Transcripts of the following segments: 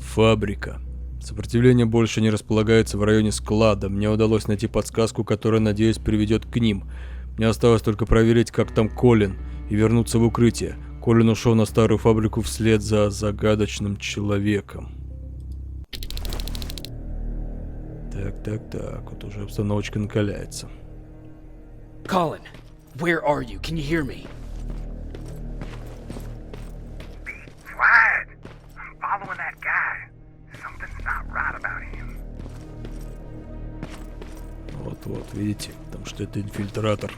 Фабрика. Сопротивление больше не располагается в районе склада. Мне удалось найти подсказку, которая, надеюсь, приведет к ним. Мне осталось только проверить, как там Колин, и вернуться в укрытие. Колин ушел на старую фабрику вслед за загадочным человеком. Так, вот уже обстановочка накаляется. Colin, where are you? Can you hear me? Quiet! I'm following that guy. Something's not right about him. Вот, видите, потому что это инфильтратор.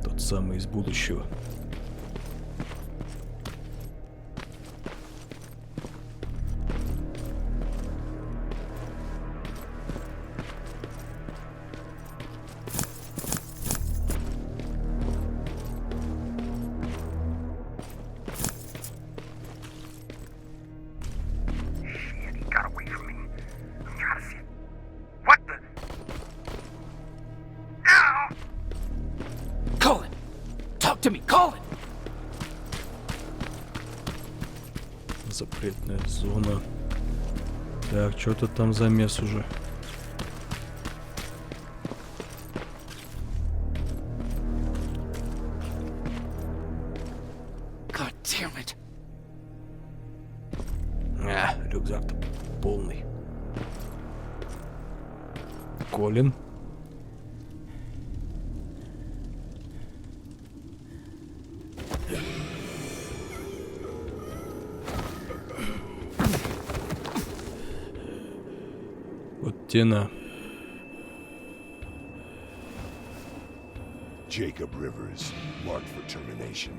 Тот самый из будущего. Запретная зона. Так, что-то там замес уже. God damn it. Рюкзак-то полный. Колин? Вот тена. Jacob Rivers, marked for termination.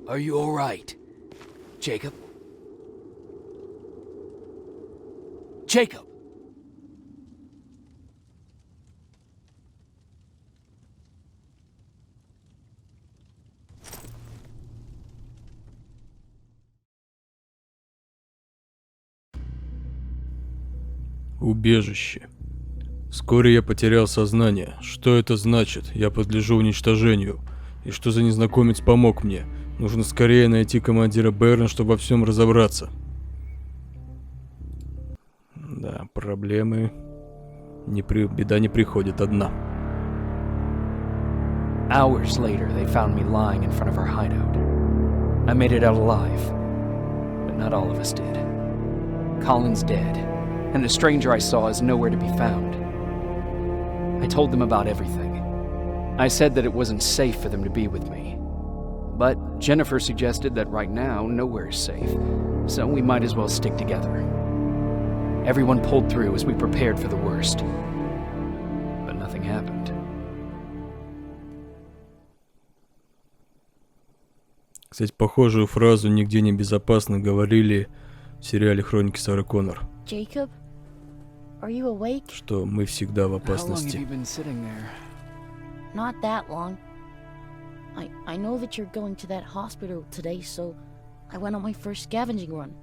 Are you all right, Jacob? Jacob! Убежище. Вскоре я потерял сознание. Что это значит? Я подлежу уничтожению. И что за незнакомец помог мне? Нужно скорее найти командира Берна, чтобы во всем разобраться. Да, проблемы. Беда не приходит одна. Hours later, they found me lying in front of our hideout. I made it out alive, but not all of us did. Colin's dead, and the stranger I saw is nowhere to be found. I told them about everything. I said that it wasn't safe for them to be with me. But Jennifer suggested that right now, nowhere is safe, so we might as well stick together. Everyone pulled through as we prepared for the worst. But nothing happened. Кстати, похожую фразу «нигде не безопасно» говорили в сериале «Хроники Сары Коннор». Jacob, are you awake? Что мы всегда в How long have опасности. you been sitting there? Not that long. I know that you're going to that hospital today, so I went on my first scavenging run.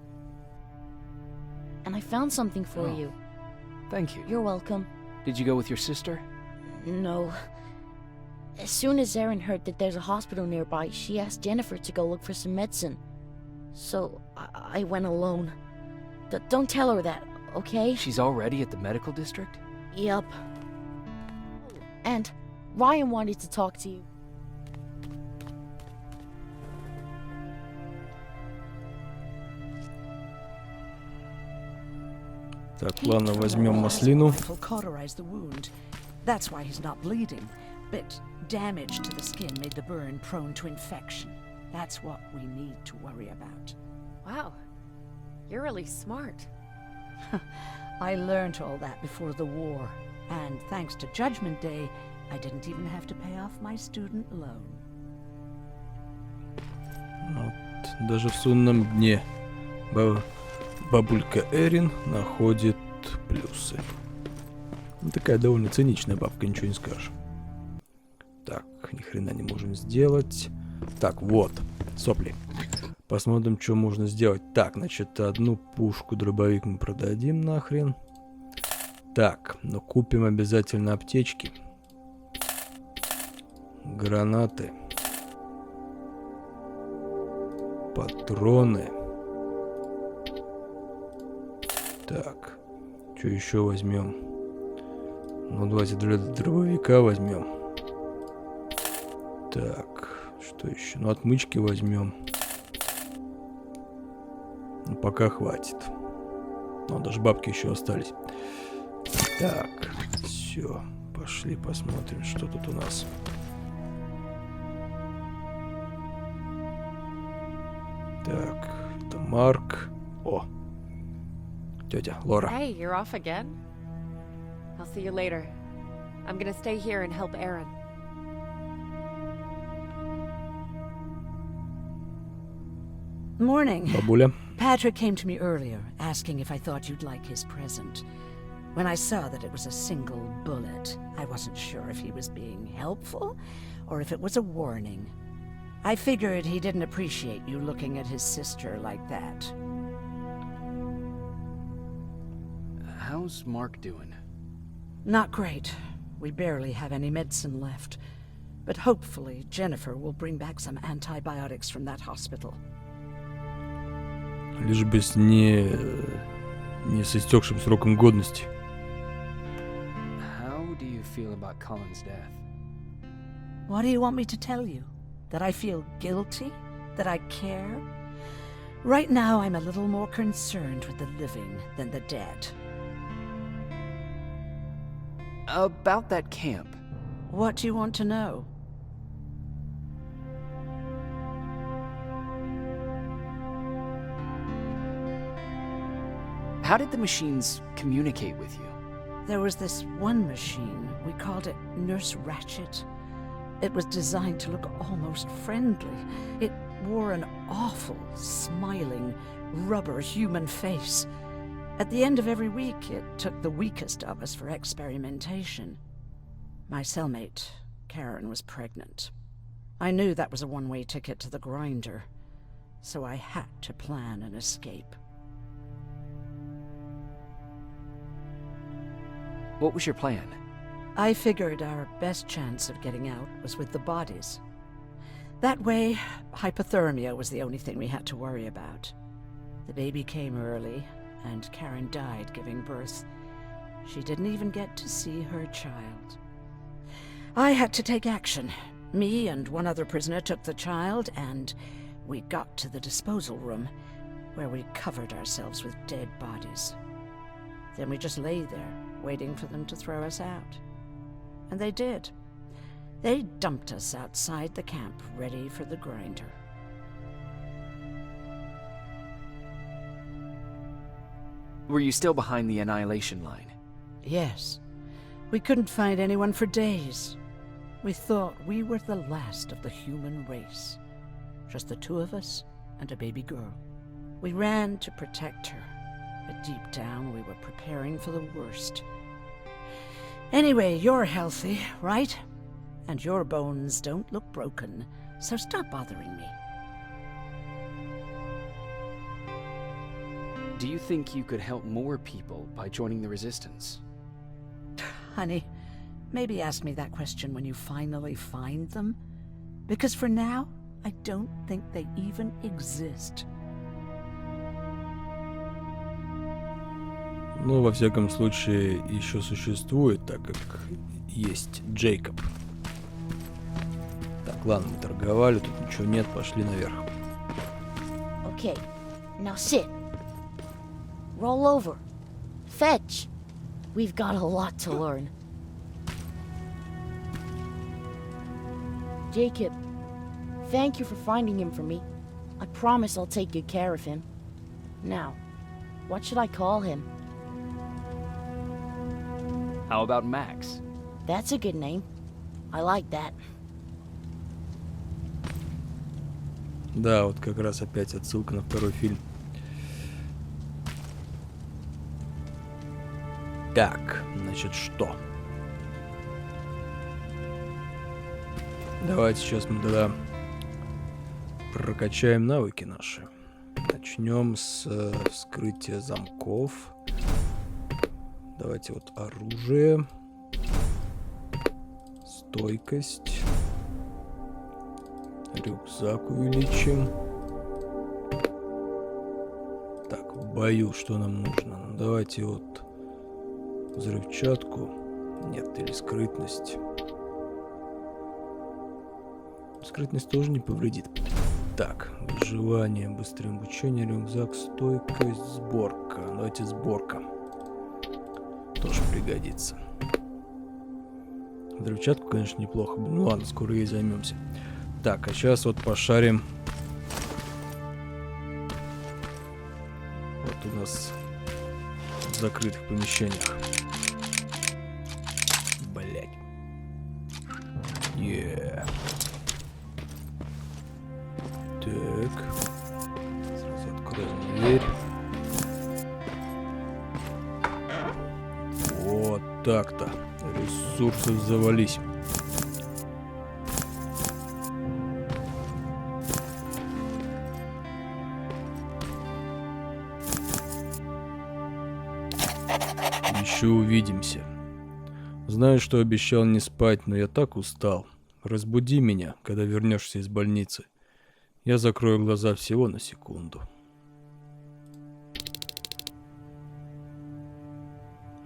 And I found something for Oh. you. Thank you. You're welcome. Did you go with your sister? No. As soon as Erin heard that there's a hospital nearby, she asked Jennifer to go look for some medicine. So I went alone. Don't tell her that, okay? She's already at the medical district? Yup. And Ryan wanted to talk to you. Так, ладно, возьмем маслину. Will cauterize the wound. That's why he's not bleeding. But damage to the skin made the burn prone to infection. That's what we need to worry about. Wow, you're really smart. I learned all that before the war. And thanks to Judgment Day, I didn't even have to pay off my student loan. Вот, даже в судном дне бабулька Эрин находит плюсы. Ну, такая довольно циничная бабка, ничего не скажешь. Так, ни хрена не можем сделать. Так, вот, сопли. Посмотрим, что можно сделать. Так, значит, одну пушку, дробовик мы продадим нахрен. Так, но купим обязательно аптечки. Гранаты. Патроны. Так, что еще возьмем? Ну, давайте для дробовика возьмем. Так, что еще? Ну, отмычки возьмем. Ну, пока хватит. Ну, даже бабки еще остались. Так, все. Пошли посмотрим, что тут у нас. Так, это Марк. О, тетя Лора. Hey, you're off again? I'll see you later. I'm gonna stay here and help Aaron. Morning. Бабуля. Patrick came to me earlier, asking if I thought you'd like his present. When I saw that it was a single bullet, I wasn't sure if he was being helpful or if it was a warning. I figured he didn't appreciate you looking at his sister like that. How's Mark doing? Not great. We barely have any medicine left. But hopefully Jennifer will bring back some antibiotics from that hospital. Лишь бы с не с истекшим сроком годности. How do you feel about Colin's death? What do you want me to tell you? That I feel guilty? That I care? Right now, I'm a little more concerned with the living than the dead. About that camp. What do you want to know? How did the machines communicate with you? There was this one machine. We called it Nurse Ratchet. It was designed to look almost friendly. It wore an awful, smiling, rubber human face. At the end of every week, it took the weakest of us for experimentation. My cellmate, Karen, was pregnant. I knew that was a one-way ticket to the grinder, so I had to plan an escape. What was your plan? I figured our best chance of getting out was with the bodies. That way, hypothermia was the only thing we had to worry about. The baby came early, and Karen died giving birth. She didn't even get to see her child. I had to take action. Me and one other prisoner took the child, and we got to the disposal room, where we covered ourselves with dead bodies. Then we just lay there, waiting for them to throw us out. And they did. They dumped us outside the camp, ready for the grinder. Were you still behind the annihilation line? Yes. We couldn't find anyone for days. We thought we were the last of the human race. Just the two of us and a baby girl. We ran to protect her, but deep down we were preparing for the worst. Anyway, you're healthy, right? And your bones don't look broken, so stop bothering me. Do you think you could help more people by joining the Resistance? Honey, maybe ask me that question when you finally find them. Because for now, I don't think they even exist. Ну, во всяком случае, еще существует, так как есть Джейкоб. Так, ладно, мы торговали, тут ничего нет, пошли наверх. Okay, now sit. Roll over. Fetch. We've got a lot to learn. Jacob, thank you for finding him for me. I promise I'll take good care of him. Now, what should I call him? How about Max? That's a good name. I like that. Да, вот как раз опять отсылка на второй фильм. Так, значит, что? Давайте сейчас мы тогда прокачаем навыки наши. Начнем с вскрытия замков. Давайте вот оружие. Стойкость. Рюкзак увеличим. Так, в бою что нам нужно? Ну, давайте вот взрывчатку. Нет, или скрытность. Скрытность тоже не повредит. Так, выживание, быстрое обучение, рюкзак, стойкость, сборка. Давайте сборка. Тоже пригодится. Взрывчатку, конечно, неплохо. Ну ладно, скоро ей займемся. Так, а сейчас вот пошарим. Вот у нас в закрытых помещениях. Блять. Так. Сразу откроем дверь. Вот так-то. Ресурсы завались. Еще увидимся. Знаю, что обещал не спать, но я так устал. Разбуди меня, когда вернешься из больницы. Я закрою глаза всего на секунду.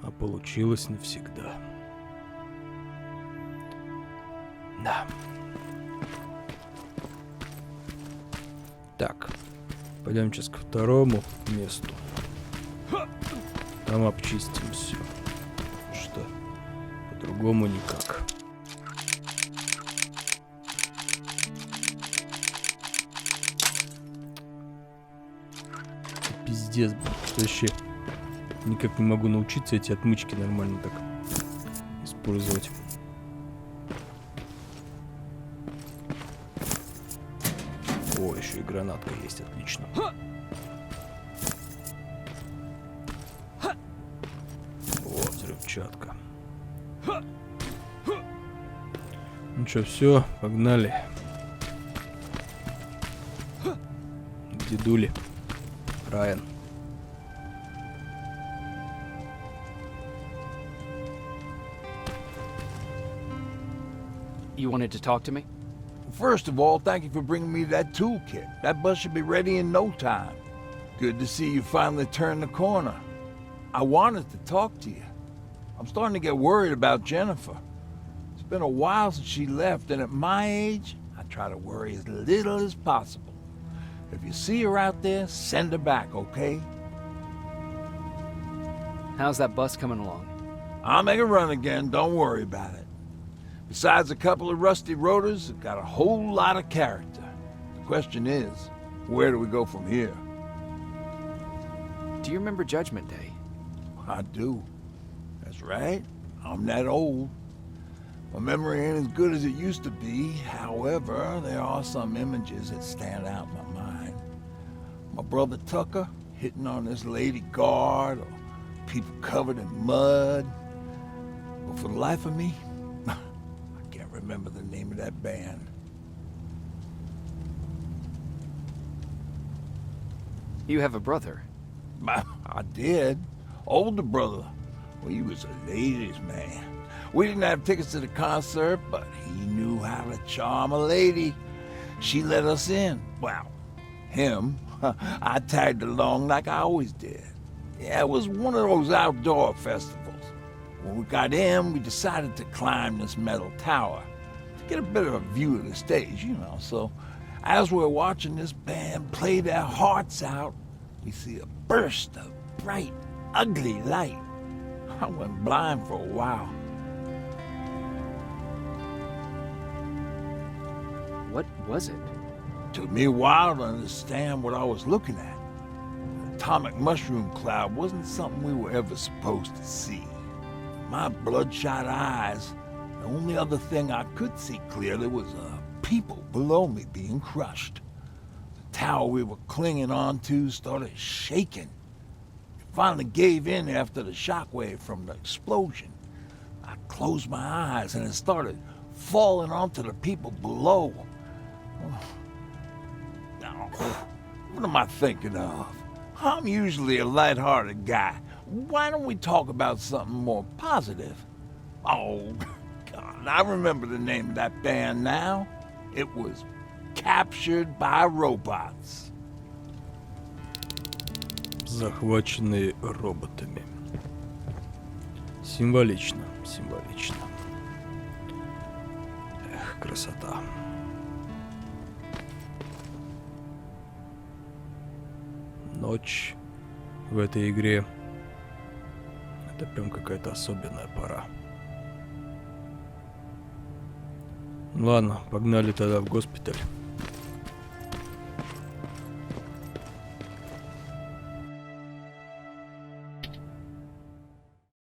А получилось навсегда. Да. Так. Пойдем сейчас ко второму месту. Там обчистим все. Что? По-другому никак. Пиздец, блин. Вообще никак не могу научиться эти отмычки нормально так использовать. О, еще и гранатка есть, отлично. О, взрывчатка. Ну что, все, погнали. Дедули. Райан. You wanted to talk to me? First of all, thank you for bringing me that toolkit. That bus should be ready in no time. Good to see you finally turned the corner. I wanted to talk to you. I'm starting to get worried about Jennifer. It's been a while since she left, and at my age, I try to worry as little as possible. If you see her out there, send her back, okay? How's that bus coming along? I'll make a run again, don't worry about it. Besides a couple of rusty rotors, it's got a whole lot of character. The question is, where do we go from here? Do you remember Judgment Day? I do. That's right. I'm that old. My memory ain't as good as it used to be. However, there are some images that stand out in my mind. My brother Tucker hitting on this lady guard, or people covered in mud. But for the life of me, remember the name of that band. You have a brother. I did. Older brother. Well, he was a ladies' man. We didn't have tickets to the concert, but he knew how to charm a lady. She let us in. Well, him. I tagged along like I always did. Yeah, it was one of those outdoor festivals. When we got in, we decided to climb this metal tower to get a bit of a view of the stage, you know. So as we're watching this band play their hearts out, we see a burst of bright, ugly light. I went blind for a while. What was it? Took me a while to understand what I was looking at. An atomic mushroom cloud wasn't something we were ever supposed to see. My bloodshot eyes, the only other thing I could see clearly was people below me being crushed. The tower we were clinging onto started shaking. It finally gave in after the shockwave from the explosion. I closed my eyes and it started falling onto the people below. Now, what am I thinking of? I'm usually a lighthearted guy. Why don't we talk about something more positive? Oh, God, I remember the name of that band now. It was Captured by Robots. Захваченные роботами. Символично, символично. Эх, красота. Ночь в этой игре — это прям какая-то особенная пора. Ладно, погнали тогда в госпиталь.